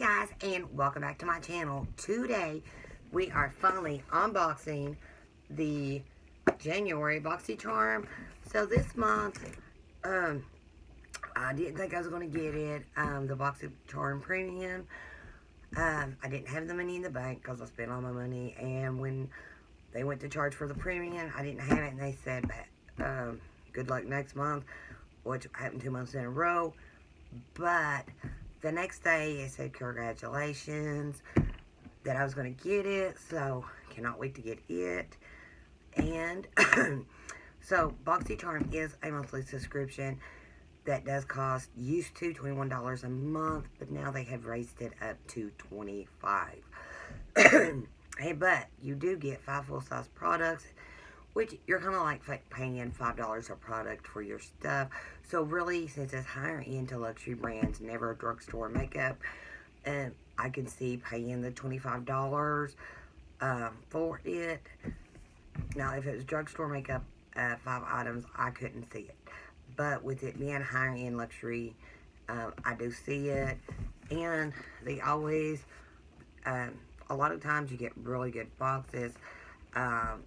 guys, and welcome back to my channel. Today we are finally unboxing the January Boxycharm. So this month, I didn't think I was going to get it, the Boxycharm Premium. I didn't have the money in the bank because I spent all my money, and when they went to charge for the Premium, I didn't have it, and they said, good luck next month, which happened 2 months in a row. But the next day, it said congratulations that I was going to get it, so cannot wait to get it. And so Boxycharm is a monthly subscription that does cost, used to $21 a month, but now they have raised it up to $25. Hey, but you do get 5 full-size products, which you're kind of like paying $5 a product for your stuff. So really, since it's higher end to luxury brands, never a drugstore makeup, I can see paying the $25 for it. Now, if it was drugstore makeup, 5 items, I couldn't see it. But with it being higher end luxury, I do see it. And they always, a lot of times you get really good boxes.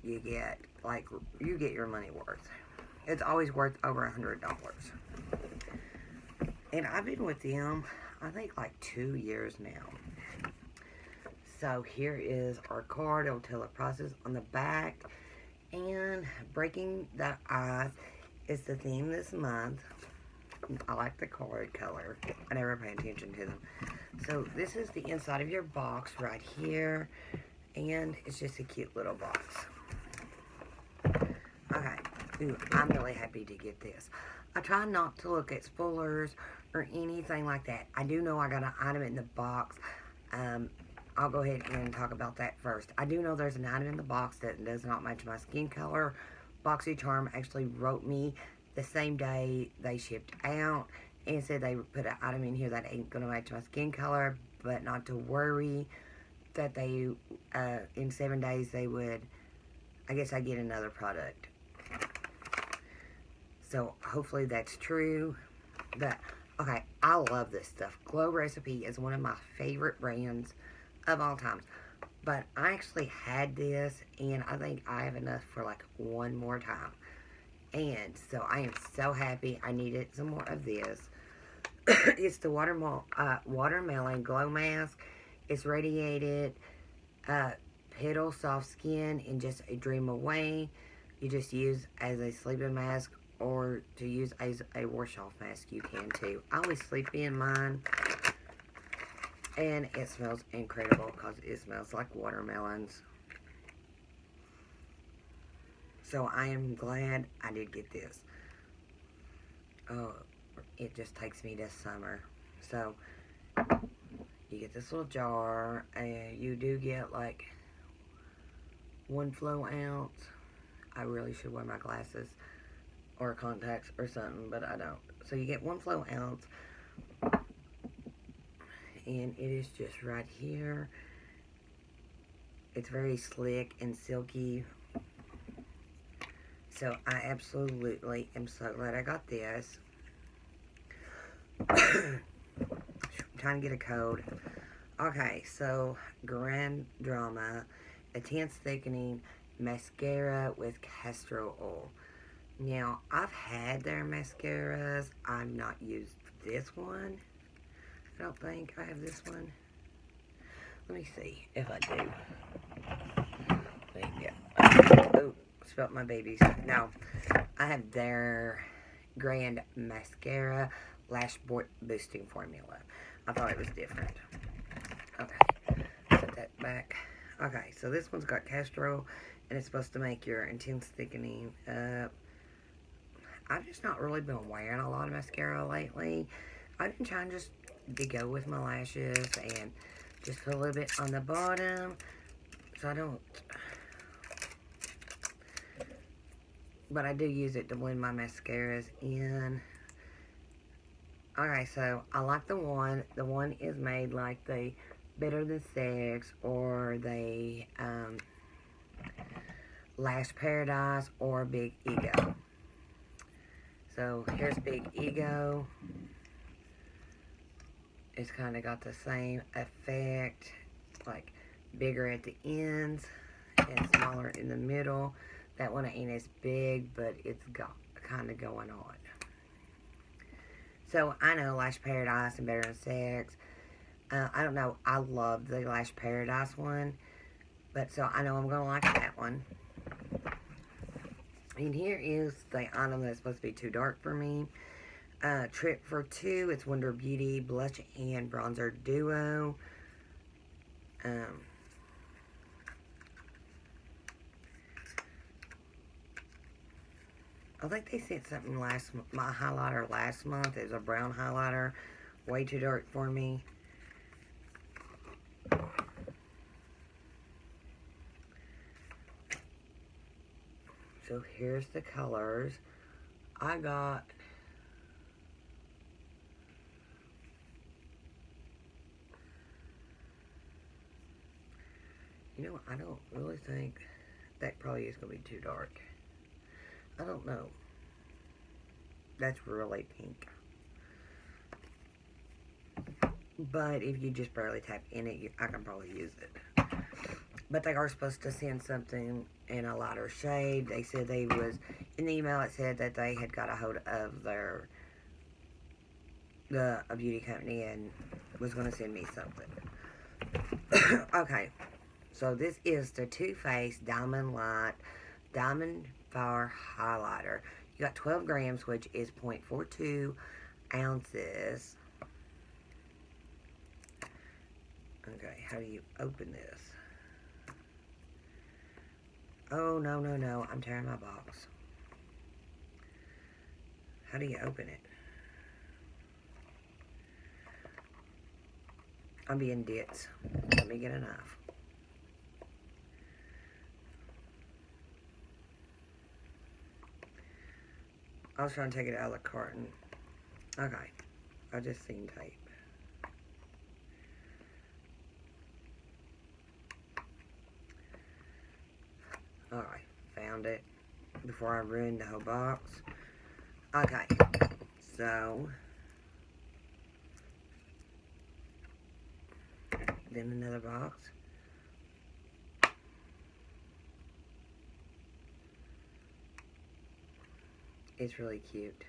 You get your money worth. It's always worth over $100. And I've been with them, I think, like 2 years now. So here is our card. It'll tell the process on the back. And breaking the ice is the theme this month. I like the card color. I never pay attention to them. So this is the inside of your box right here. And it's just a cute little box. Okay. Ooh, I'm really happy to get this. I try not to look at spoilers or anything like that. I do know I got an item in the box. I'll go ahead and talk about that first. I do know there's an item in the box that does not match my skin color. Boxycharm actually wrote me the same day they shipped out and said they put an item in here that ain't going to match my skin color, but not to worry, that they, in 7 days, they would, I guess I get another product. So, hopefully that's true. But, okay, I love this stuff. Glow Recipe is one of my favorite brands of all times. But I actually had this, and I think I have enough for, like, one more time. And so, I am so happy. I needed some more of this. It's the Watermelon Glow Mask. It's radiated, petal soft skin, and just a dream away. You just use as a sleeping mask, or to use as a wash off mask, you can too. I always sleep in mine, and it smells incredible because it smells like watermelons. So I am glad I did get this. Oh, it just takes me to summer. So you get this little jar, and you do get like 1 flow ounce. I really should wear my glasses or contacts or something, but I don't. So you get 1 flow ounce, and it is just right here. It's very slick and silky. So I absolutely am so glad I got this. I'm trying to get a code. Okay, so Grand Drama, Intense Thickening Mascara with Castor Oil. Now, I've had their mascaras. I've not used this one. I don't think I have this one. Let me see if I do. Yeah. Oh, spelt my babies. No, I have their Grand Mascara Lash Boosting Formula. I thought it was different. Okay, put that back. Okay, so this one's got castor oil, and it's supposed to make your intense thickening up. I've just not really been wearing a lot of mascara lately. I've been trying just to go with my lashes and just put a little bit on the bottom so I don't. But I do use it to blend my mascaras in. Okay, so I like the one. The one is made like the Better Than Sex or the Lash Paradise or Big Ego. So here's Big Ego. It's kind of got the same effect, like bigger at the ends and smaller in the middle. That one ain't as big, but it's got kind of going on. So I know Lash Paradise and Better Than Sex. I don't know. I love the Lash Paradise one, but so I know I'm gonna like that one. And here is the item that's supposed to be too dark for me. Trip for Two. It's Wonder Beauty Blush and Bronzer Duo. I think they sent something my highlighter last month. It was a brown highlighter. Way too dark for me. So here's the colors. I got I don't really think that probably is going to be too dark. I don't know. That's really pink. But if you just barely tap in it, I can probably use it. But they are supposed to send something in a lighter shade. They said they was, in the email it said that they had got a hold of a beauty company and was going to send me something. Okay, so this is the Too Faced Diamond Light Diamond Fire Highlighter. You got 12 grams, which is 0.42 ounces. Okay, how do you open this? Oh, no, no, no. I'm tearing my box. How do you open it? I'm being ditz. Let me get a knife. I was trying to take it out of the carton. Okay. I just seen tape. Alright. Found it before I ruined the whole box. Okay. So. Then another box. It's really cute.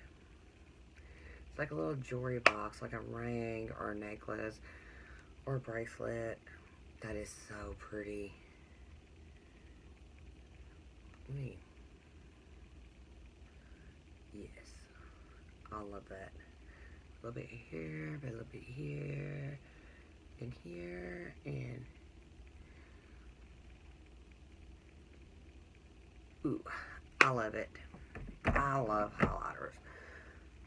It's like a little jewelry box, like a ring or a necklace or a bracelet. That is so pretty. Yes. I love that. A little bit here, a little bit here, and here, and... Ooh, I love it. I love highlighters.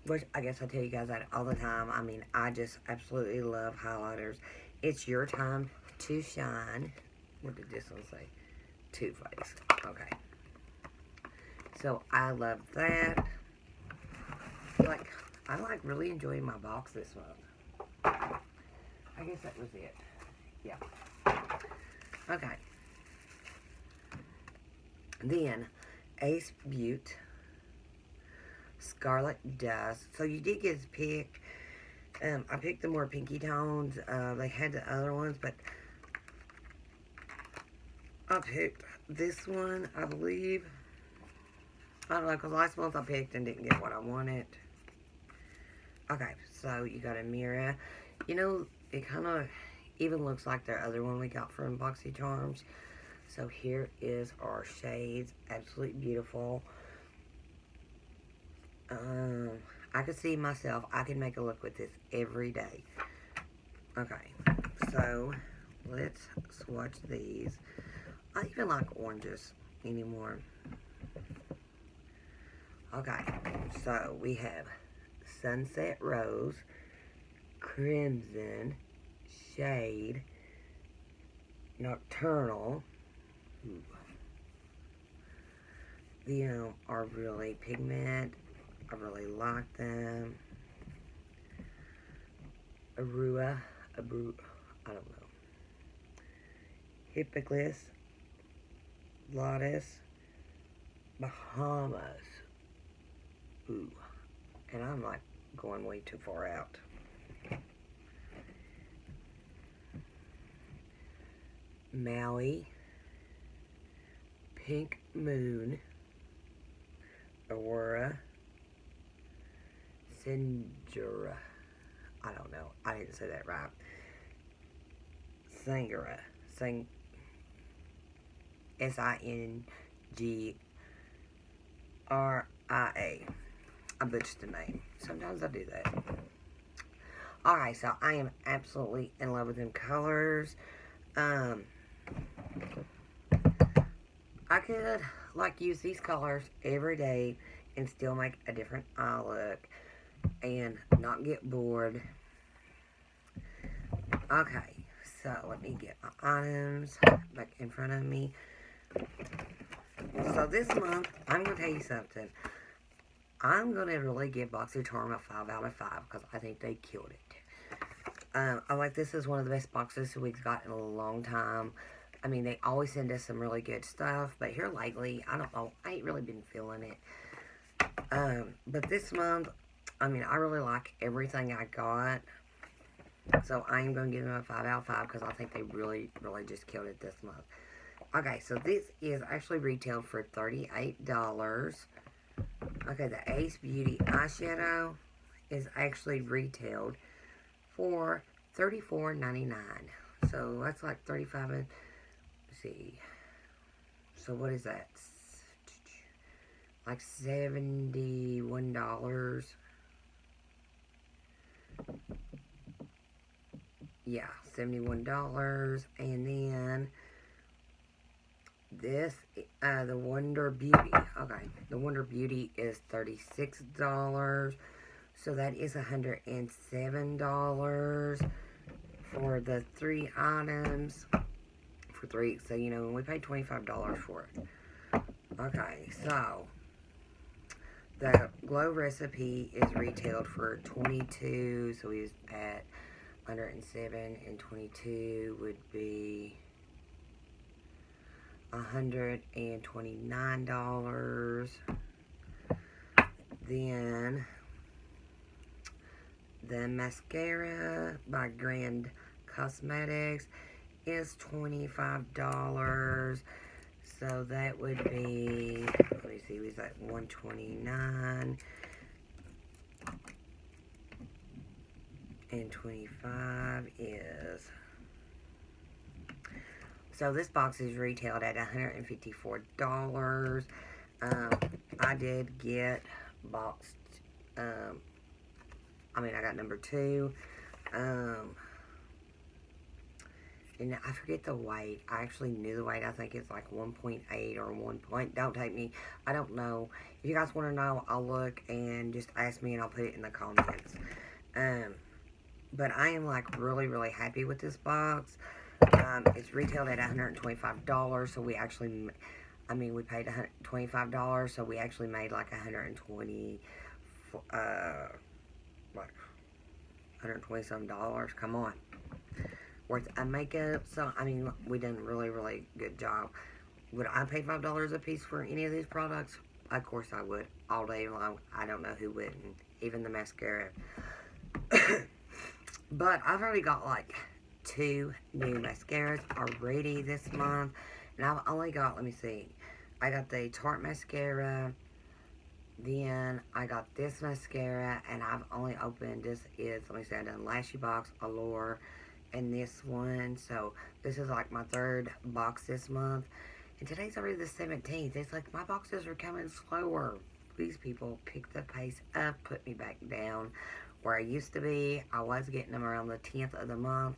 Which, I guess I tell you guys that all the time. I mean, I just absolutely love highlighters. It's your time to shine. What did this one say? Too Faced. Okay. So, I love that. I like really enjoying my box this month. I guess that was it. Yeah. Okay. Then, Ace Butte Scarlet Dust. So you did get to pick. I picked the more pinky tones. They had the other ones, but I picked this one, I believe. I don't know, because last month I picked and didn't get what I wanted. Okay, so you got a mirror. You know, it kind of even looks like the other one we got from Boxycharms. So here is our shades. Absolutely beautiful. I could see myself. I can make a look with this every day. Okay, so let's swatch these. I even like oranges anymore. Okay, so we have Sunset Rose, Crimson, Shade, Nocturnal. Ooh. These are really pigment. I really like them. Arua, I don't know. Hippoglyphs, Lotus, Bahamas. Ooh. And I'm like going way too far out. Maui, Pink Moon, Aurora, Singera. I don't know. I didn't say that right. Singera. Singra. I butchered the name. Sometimes I do that. Alright, so I am absolutely in love with them colors. I could, like, use these colors every day and still make a different eye look and not get bored. Okay, so let me get my items back in front of me. So this month, I'm going to tell you something. I'm going to really give Boxycharm a 5 out of 5 because I think they killed it. I like this is one of the best boxes we've got in a long time. I mean, they always send us some really good stuff, but here lately, I don't know, I ain't really been feeling it. But this month, I mean, I really like everything I got. So I am going to give them a 5 out of 5 because I think they really, really just killed it this month. Okay, so this is actually retailed for $38. Okay, the Ace Beauty eyeshadow is actually retailed for $34.99. So that's like 35 and let's see. So what is that? Like $71. Yeah, $71. And then this, the Wonder Beauty. Okay, the Wonder Beauty is $36. So that is $107 for the 3 items. For 3, so you know, we paid $25 for it. Okay, so the Glow Recipe is retailed for $22. So we was at $107, and 22 would be $129. Then the mascara by Grand Cosmetics is $25. So that would be, let me see, was that $129 and 25 is, so this box is retailed at $154. I did get boxed, I got number 2. And I forget the weight. I actually knew the weight. I think it's like 1.8 or 1 point. Don't take me. I don't know. If you guys want to know, I'll look and just ask me and I'll put it in the comments. But I am like really, really happy with this box. It's retailed at $125. So we actually, we paid $25. So we actually made like $120 some dollars. Come on. Worth of makeup. So, we done a really, really good job. Would I pay $5 a piece for any of these products? Of course I would. All day long. I don't know who wouldn't. Even the mascara. But I've already got like 2 new mascaras already this month. And I've only got, let me see. I got the Tarte mascara. Then I got this mascara. And I've only opened, this is, let me see, I've done Lashy Box, Allure, and this one. So this is like my 3rd box this month, and today's already the 17th. It's like my boxes are coming slower. These people pick the pace up, put me back down where I used to be. I was getting them around the 10th of the month,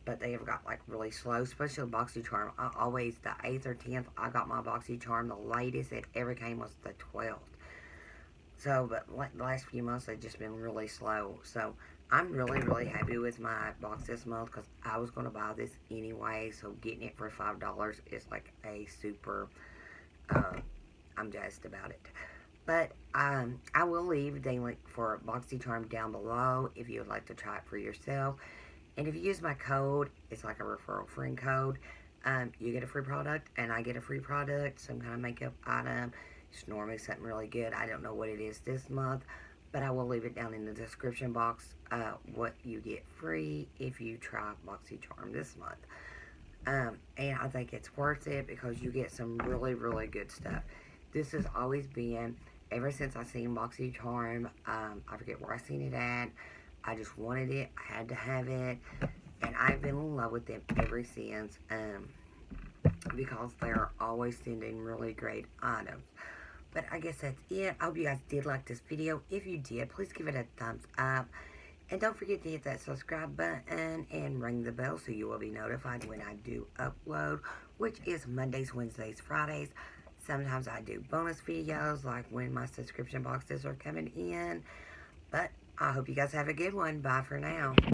but they have got like really slow, especially Boxycharm. I always, the 8th or 10th, I got my Boxycharm. The latest it ever came was the 12th. So, but like the last few months, they've just been really slow. So I'm really, really happy with my box this month because I was going to buy this anyway. So getting it for $5 is like a super, I'm jazzed about it. But I will leave the link for Boxycharm down below if you would like to try it for yourself. And if you use my code, it's like a referral friend code, you get a free product and I get a free product, some kind of makeup item. It's normally something really good. I don't know what it is this month, but I will leave it down in the description box what you get free if you try Boxycharm this month. And I think it's worth it because you get some really, really good stuff. This has always been, ever since I seen Boxycharm, I forget where I seen it at. I just wanted it. I had to have it. And I've been in love with them ever since. Because they're always sending really great items. But I guess that's it. I hope you guys did like this video. If you did, please give it a thumbs up. And don't forget to hit that subscribe button and ring the bell so you will be notified when I do upload, which is Mondays, Wednesdays, Fridays. Sometimes I do bonus videos, like when my subscription boxes are coming in. But I hope you guys have a good one. Bye for now.